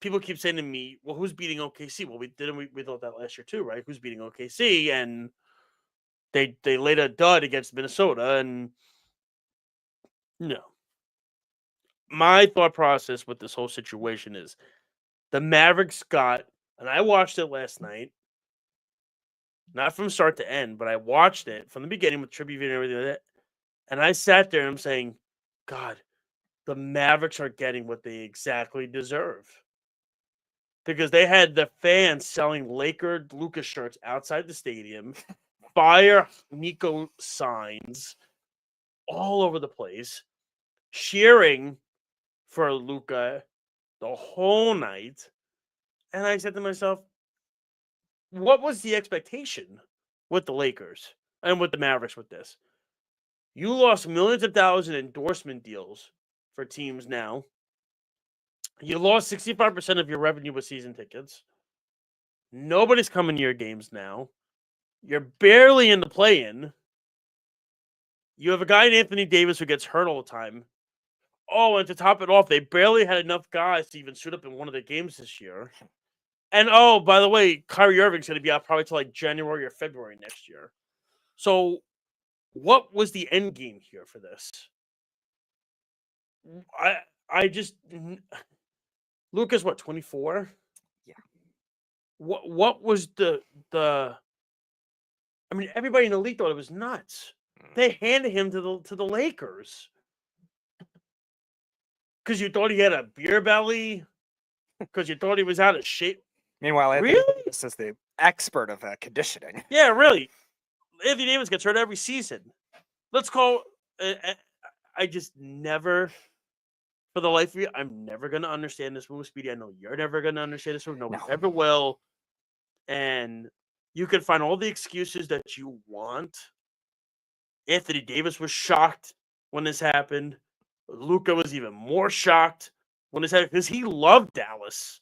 People keep saying to me, "Well, who's beating OKC?" Well, we thought that last year too, right? Who's beating OKC? And they laid a dud against Minnesota, and no. My thought process with this whole situation is the Mavericks got, and I watched it last night, not from start to end, but I watched it from the beginning with tribute and everything like that, and I sat there and I'm saying, God, the Mavericks are getting what they exactly deserve. Because they had the fans selling Laker Lucas shirts outside the stadium, fire Nico signs all over the place, cheering for Luka the whole night. And I said to myself, what was the expectation with the Lakers and with the Mavericks with this? You lost millions of dollars in endorsement deals for teams now. You lost 65% of your revenue with season tickets. Nobody's coming to your games now. You're barely in the play-in. You have a guy in Anthony Davis who gets hurt all the time. Oh, and to top it off, they barely had enough guys to even suit up in one of the games this year. And oh, by the way, Kyrie Irving's going to be out probably till like January or February next year. So what was the end game here for this? I just... Luka's what, 24? Yeah. What was the I mean, everybody in the league thought it was nuts. They handed him to the Lakers. Because you thought he had a beer belly? Because you thought he was out of shape? Meanwhile, Anthony Really? Davis is the expert of conditioning. Yeah, really. Anthony Davis gets hurt every season. Let's call... I just never... For the life of you, I'm never going to understand this move, Speedy. I know you're never going to understand this move. Nobody ever will. And you can find all the excuses that you want. Anthony Davis was shocked when this happened. Luka was even more shocked when this happened because he loved Dallas.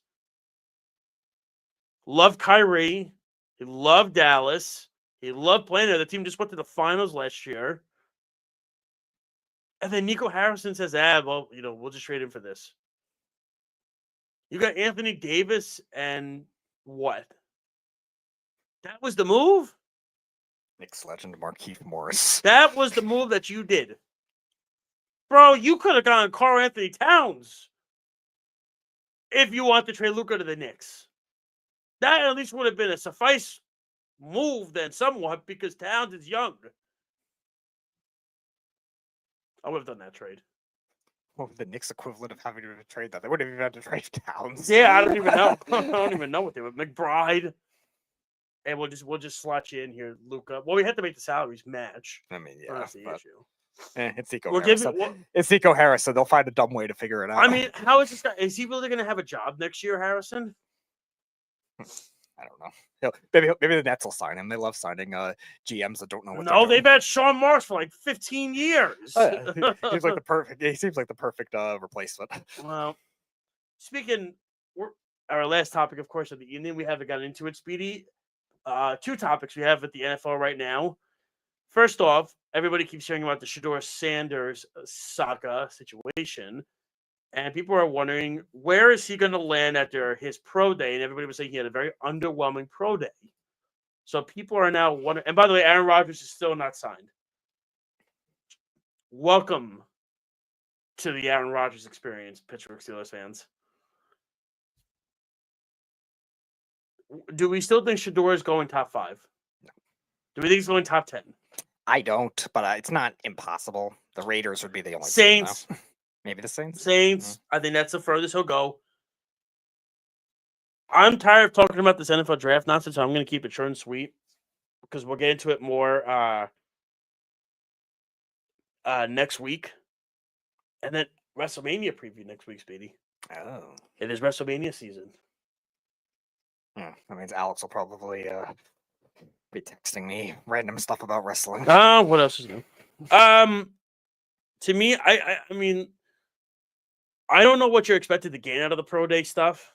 Loved Kyrie. He loved Dallas. He loved playing there. The team just went to the finals last year. And then Nico Harrison says, well, we'll just trade him for this. You got Anthony Davis and what? That was the move? Knicks legend Markieff Morris. That was the move that you did. Bro, you could have gone Karl Anthony Towns if you want to trade Luka to the Knicks. That at least would have been a suffice move then somewhat because Towns is young. I would have done that trade. What would the Knicks equivalent of having to trade that? They wouldn't even have to trade Towns. Yeah, I don't even know. I don't even know what they would. McBride. And we'll just slot you in here, Luka. Well, we have to make the salaries match. I mean, yeah. That's the issue. It's Nico We'll Harris. give it. It's Nico Harris, so they'll find a dumb way to figure it out. I mean, how is this guy? Is he really going to have a job next year, Harrison? I don't know. Maybe the Nets will sign him. They love signing GMs that don't know what. No, they're they've doing. had Sean Marks for like 15 years. He seems like the perfect. He seems like the perfect replacement. Well, speaking, our last topic, of course, of the evening, we haven't gotten into it, Speedy. 2 topics we have at the NFL right now. First off, everybody keeps hearing about the Shedeur Sanders saga situation, and people are wondering where is he going to land after his pro day. And everybody was saying he had a very underwhelming pro day. So people are now wondering. And by the way, Aaron Rodgers is still not signed. Welcome to the Aaron Rodgers experience, Pittsburgh Steelers fans. Do we still think Shedeur is going top 5? No. Do we think he's going top 10? I don't, but it's not impossible. The Raiders would be the only Saints. Team, maybe the Saints. Saints. I think that's the furthest he'll go. I'm tired of talking about this NFL draft nonsense, so I'm going to keep it short and sweet because we'll get into it more next week. And then WrestleMania preview next week, Speedy. Oh. It is WrestleMania season. That means Alex will probably be texting me random stuff about wrestling. What else is new? To me, I mean, I don't know what you're expected to gain out of the pro day stuff.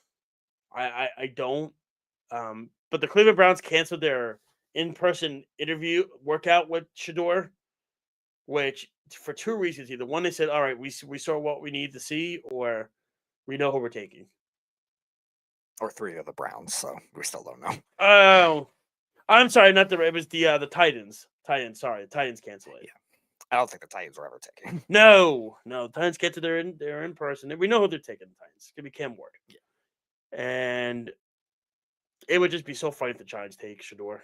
I don't. But the Cleveland Browns canceled their in-person interview workout with Shedeur, which for 2 reasons. Either one, they said, all right, we saw what we need to see, or we know who we're taking. Or 3 of the Browns, so we still don't know. Oh, I'm sorry, not it was the Titans. Sorry, the Titans canceled it. Yeah. I don't think the Titans were ever taken. No, the Titans get to their in person. We know who they're taking. The Titans. It's gonna be Cam Ward. Yeah. And it would just be so funny if the Giants take Shedeur.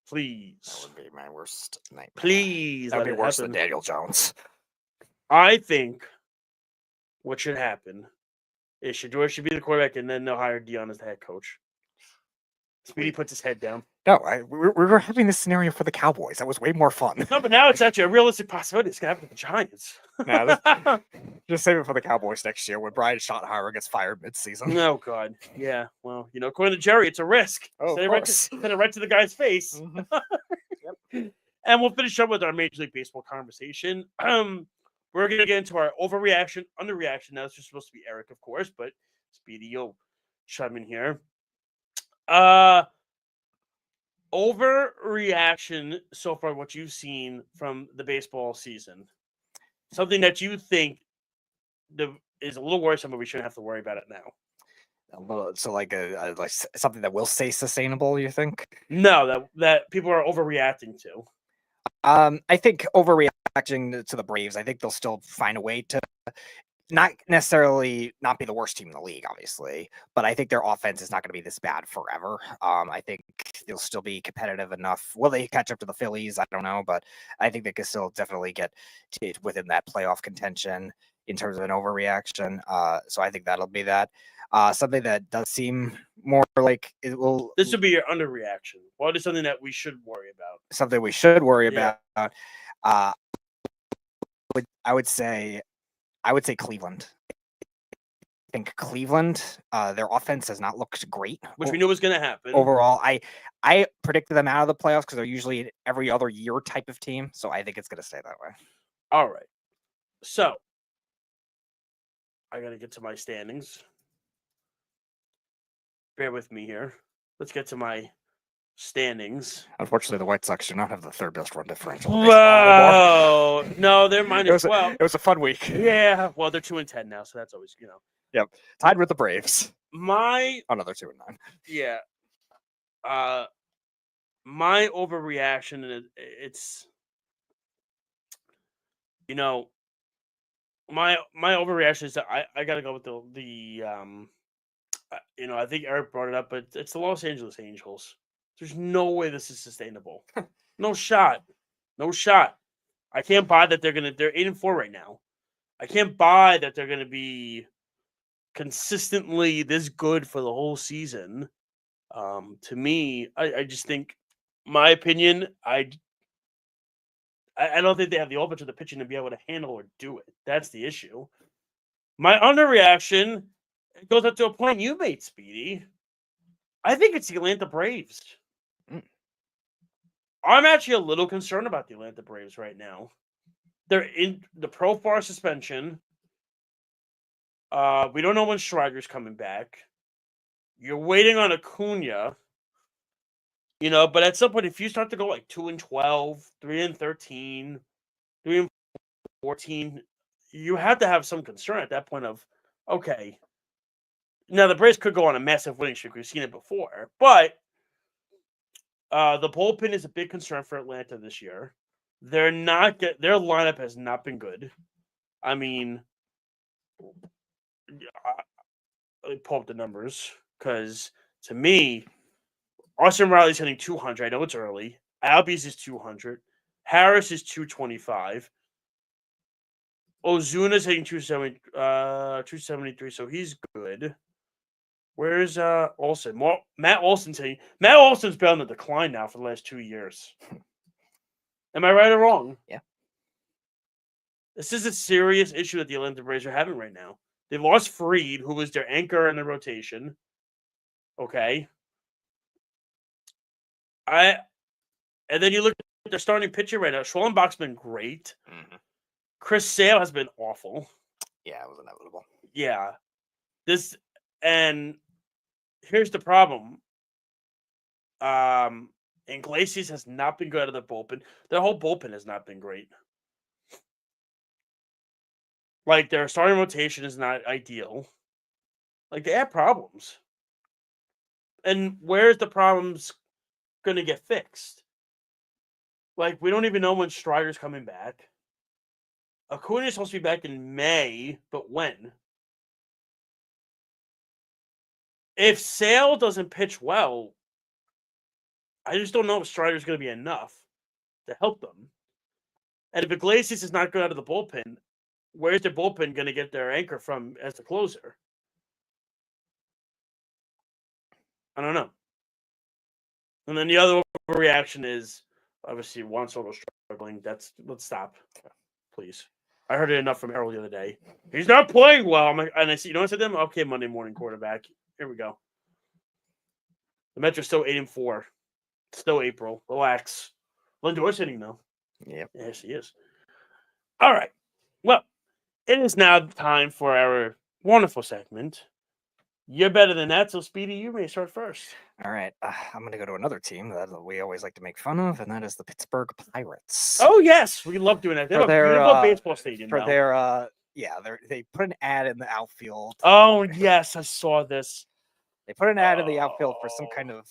Please. That would be my worst nightmare. Please. That would be worse happen. than Daniel Jones. I think what should happen is Shedeur should be the quarterback, and then they'll hire Dion as the head coach. Speedy puts his head down. No, we were having this scenario for the Cowboys. That was way more fun. No, but now it's actually a realistic possibility. It's going to happen to the Giants. Just save it for the Cowboys next year when Brian Schottenheimer gets fired mid-season. Oh, God. Yeah. Well, according to Jerry, it's a risk. Oh, Send it right to the guy's face. Mm-hmm. Yep. And we'll finish up with our Major League Baseball conversation. We're going to get into our overreaction, underreaction. Now, it's just supposed to be Eric, of course, but Speedy, you'll chime in here. Overreaction so far, what you've seen from the baseball season. Something that you think is a little worrisome, but we shouldn't have to worry about it now. So like like something that will stay sustainable, you think? No, that people are overreacting to. I think overreacting to the Braves. I think they'll still find a way to not necessarily not be the worst team in the league, obviously, but I think their offense is not going to be this bad forever. I think they'll still be competitive enough. Will they catch up to the Phillies? I don't know, but I think they can still definitely get within that playoff contention in terms of an overreaction. So I think that'll be that. Something that does seem more like it will. This would be your underreaction. What is something that we should worry about? Something we should worry about. I would say Cleveland. I think Cleveland, their offense has not looked great. Which we knew was going to happen. Overall, I predicted them out of the playoffs because they're usually an every other year type of team. So I think it's going to stay that way. All right. So I got to get to my standings. Bear with me here. Let's get to my standings. Unfortunately, the White Sox do not have the third best run differential. Whoa! No, they're minus 12. It was a fun week. Yeah, well, they're 2-10 now, so that's always, Yep, tied with the Braves. Another 2-9. Yeah. My overreaction, and it's, my overreaction is that I got to go with the I think Eric brought it up, but it's the Los Angeles Angels. There's no way this is sustainable. No shot. I can't buy that they're 8-4 right now. I can't buy that they're gonna be consistently this good for the whole season. To me, I just think, my opinion, I don't think they have the offense or the pitching to be able to handle or do it. That's the issue. My underreaction goes up to a point you made, Speedy. I think it's the Atlanta Braves. I'm actually a little concerned about the Atlanta Braves right now. They're in the Profar suspension. We don't know when Strider's coming back. You're waiting on Acuna. But at some point, if you start to go like 2-12, 3-13, 3-14, you have to have some concern at that point of, okay. Now the Braves could go on a massive winning streak. We've seen it before, but the bullpen is a big concern for Atlanta this year. Their lineup has not been good. I mean, let me pull up the numbers because to me, Austin Riley's hitting 200. I know it's early. Albies is 200. Harris is 225. Ozuna's hitting 273, so he's good. Where's Olsen? Matt Olson's hitting. Matt Olson's been on the decline now for the last 2 years. Am I right or wrong? Yeah. This is a serious issue that the Atlanta Braves are having right now. They lost Freed, who was their anchor in the rotation. Okay. And then you look at their starting pitcher right now. Schwellenbach's been great. Mm-hmm. Chris Sale has been awful. Yeah, it was inevitable. Yeah. And here's the problem. Iglesias has not been good out of the bullpen. Their whole bullpen has not been great. Like, their starting rotation is not ideal. Like, they have problems. And where's the problems going to get fixed? Like, we don't even know when Strider's coming back. Acuna is supposed to be back in May, but when? If Sale doesn't pitch well, I just don't know if Strider's going to be enough to help them. And if Iglesias is not good out of the bullpen, where's the bullpen going to get their anchor from as the closer? I don't know. And then the other reaction is obviously Juan Soto struggling. Let's stop, please. I heard it enough from Errol the other day. He's not playing well. I'm like, and I see, I said to them, okay, Monday morning quarterback. Here we go. The Mets are still 8-4. Still April. Relax. Lindor's hitting though. Yep. Yes, he is. All right. Well, it is now time for our wonderful segment. You're better than that, so Speedy, you may start first. All right. I'm going to go to another team that we always like to make fun of, and that is the Pittsburgh Pirates. Oh, yes. We love doing that. They have a beautiful baseball stadium for now. They put an ad in the outfield. Oh, yes. I saw this. They put an ad in the outfield for some kind of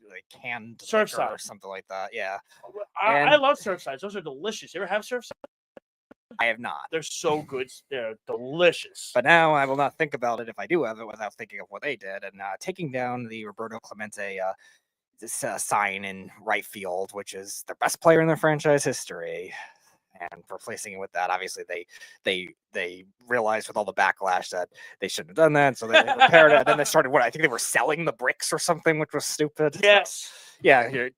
like canned Surfside or something like that. Yeah. I love Surfsides. Those are delicious. You ever have Surfside? I have not. They're so good. They're delicious. But now I will not think about it if I do have it without thinking of what they did. And taking down the Roberto Clemente sign in right field, which is their best player in their franchise history. And replacing it with that, obviously they realized with all the backlash that they shouldn't have done that, so they repaired it. And then they started I think they were selling the bricks or something, which was stupid. Yes. So, yeah,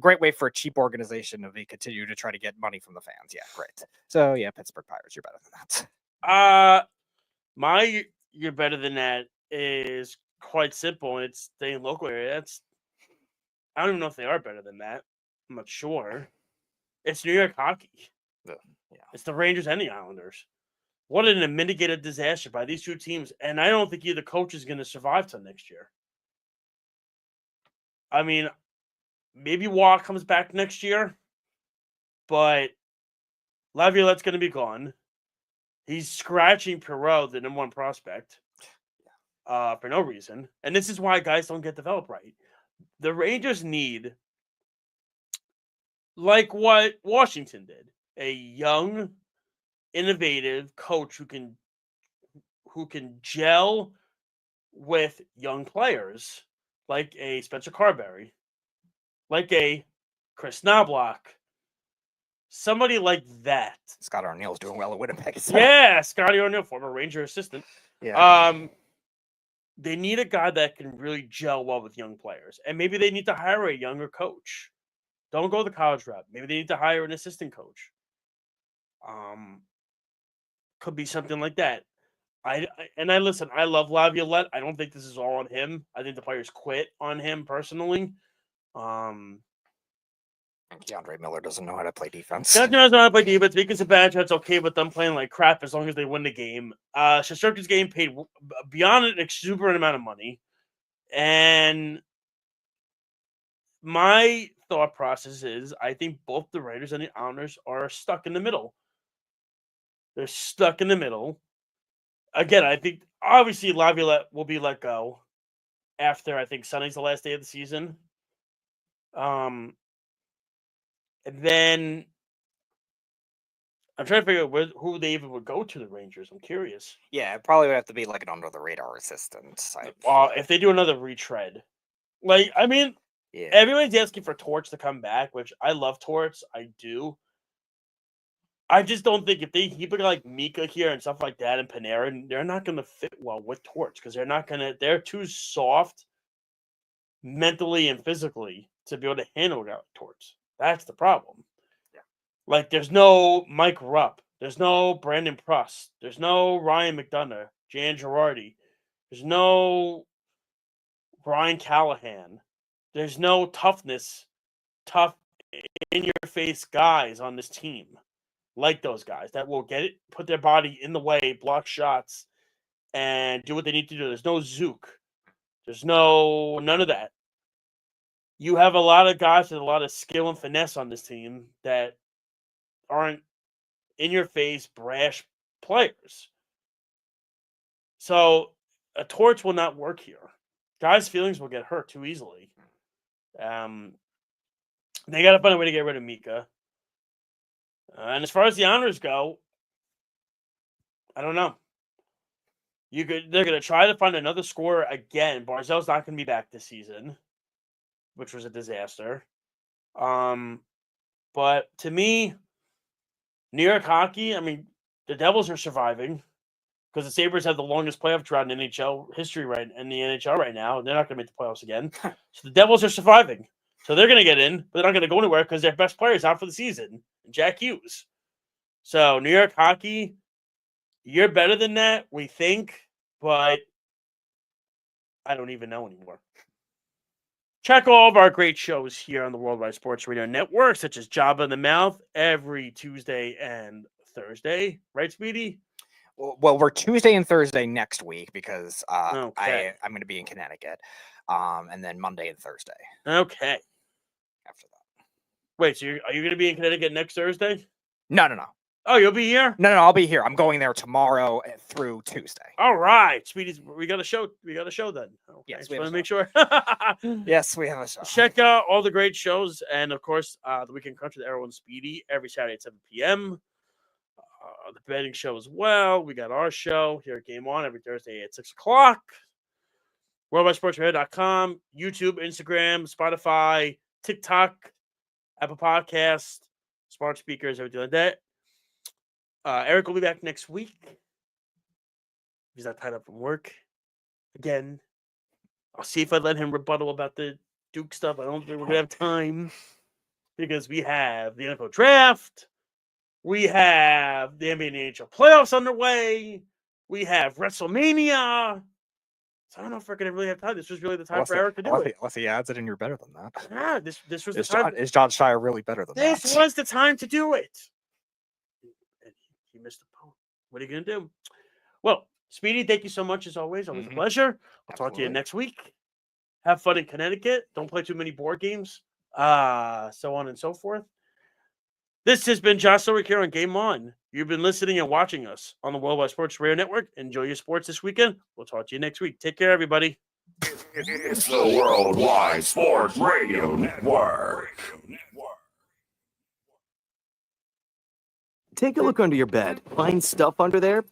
great way for a cheap organization to continue to try to get money from the fans. Yeah, great. So yeah, Pittsburgh Pirates, you're better than that. You're better than that is quite simple. It's staying local area. I don't even know if they are better than that. I'm not sure. It's New York hockey. Yeah. It's the Rangers and the Islanders. What an unmitigated disaster by these two teams. And I don't think either coach is going to survive till next year. I mean, maybe Waugh comes back next year, but Laviolette's going to be gone. He's scratching Perreault, the number one prospect, for no reason. And this is why guys don't get developed right. The Rangers need, like what Washington did, a young, innovative coach who can gel with young players, like a Spencer Carberry, like a Chris Knobloch, somebody like that. Scott O'Neill's doing well at Winnipeg. So. Yeah, Scotty O'Neill, former Ranger assistant. Yeah. They need a guy that can really gel well with young players, and maybe they need to hire a younger coach. Don't go the college route. Maybe they need to hire an assistant coach. Could be something like that. I listen. I love Laviolette. I don't think this is all on him. I think the players quit on him personally. DeAndre Miller doesn't know how to play defense. Scott knows how to play defense. Because Zibanejad's okay with them playing like crap as long as they win the game. Shesterkin's getting paid beyond an exuberant amount of money, and my thought process is I think both the Raiders and the Islanders are stuck in the middle. They're stuck in the middle. Again, I think obviously Laviolette will be let go after I think Sunday's the last day of the season. And then I'm trying to figure out who they even would go to the Rangers. I'm curious. Yeah, it probably would have to be like an under the radar assistant. If they do another retread, like I mean, yeah, everyone's asking for Torch to come back, which I love Torch. I do. I just don't think if they keep it like Mika here and stuff like that and Panarin, they're not going to fit well with Torch because they're too soft mentally and physically to be able to handle Torch. That's the problem. Yeah. Like, there's no Mike Rupp. There's no Brandon Pruss. There's no Ryan McDonough, Jan Girardi. There's no Ryan Callahan. There's no tough in-your-face guys on this team. Like those guys that will put their body in the way, block shots, and do what they need to do. There's no Zook. There's none of that. You have a lot of guys with a lot of skill and finesse on this team that aren't in-your-face, brash players. So a Torch will not work here. Guys' feelings will get hurt too easily. They got to find a way to get rid of Mika. And as far as the honors go, I don't know. They're going to try to find another scorer again. Barzell's not going to be back this season, which was a disaster. But to me, New York hockey, I mean, the Devils are surviving because the Sabres have the longest playoff drought in NHL history in the NHL right now. And they're not going to make the playoffs again. So the Devils are surviving. So they're going to get in, but they're not going to go anywhere because their best player is out for the season, Jack Hughes. So New York hockey, you're better than that, we think, but I don't even know anymore. Check all of our great shows here on the Worldwide Sports Radio Network, such as Jabba in the Mouth every Tuesday and Thursday. Right, Speedy? Well, we're Tuesday and Thursday next week because Okay. I'm going to be in Connecticut, and then Monday and Thursday. Okay. After that. Wait, so are you going to be in Connecticut next Thursday? No. Oh, you'll be here? No, I'll be here. I'm going there tomorrow through Tuesday. All right, Speedy, we got a show. We got a show then. Okay, Yes, just we have want a to make sure. Yes, we have a show. Check out all the great shows, and of course, the Weekend Crunch with Arrow and Speedy every Saturday at 7 p.m. The betting show as well. We got our show here at Game On every Thursday at 6 o'clock. WorldWideSportsRadio.com, YouTube, Instagram, Spotify, TikTok, Apple Podcast, smart speakers, everything like that. Eric will be back next week. He's not tied up from work again. I'll see if I let him rebuttal about the Duke stuff. I don't think we're going to have time because we have the NFL draft. We have the NBA and NHL playoffs underway. We have WrestleMania. So I don't know if we're going to really have time. This was really the time for Eric to do it. Unless he adds it and you're better than that. Yeah, this was the time. Is John Shire really better than that? This was the time to do it. And he missed the point. What are you going to do? Well, Speedy, thank you so much as always. Always a pleasure. I'll talk to you next week. Have fun in Connecticut. Don't play too many board games. So on and so forth. This has been Josh Silver here on Game On. You've been listening and watching us on the Worldwide Sports Radio Network. Enjoy your sports this weekend. We'll talk to you next week. Take care, everybody. It's the Worldwide Sports Radio Network. Take a look under your bed. Find stuff under there?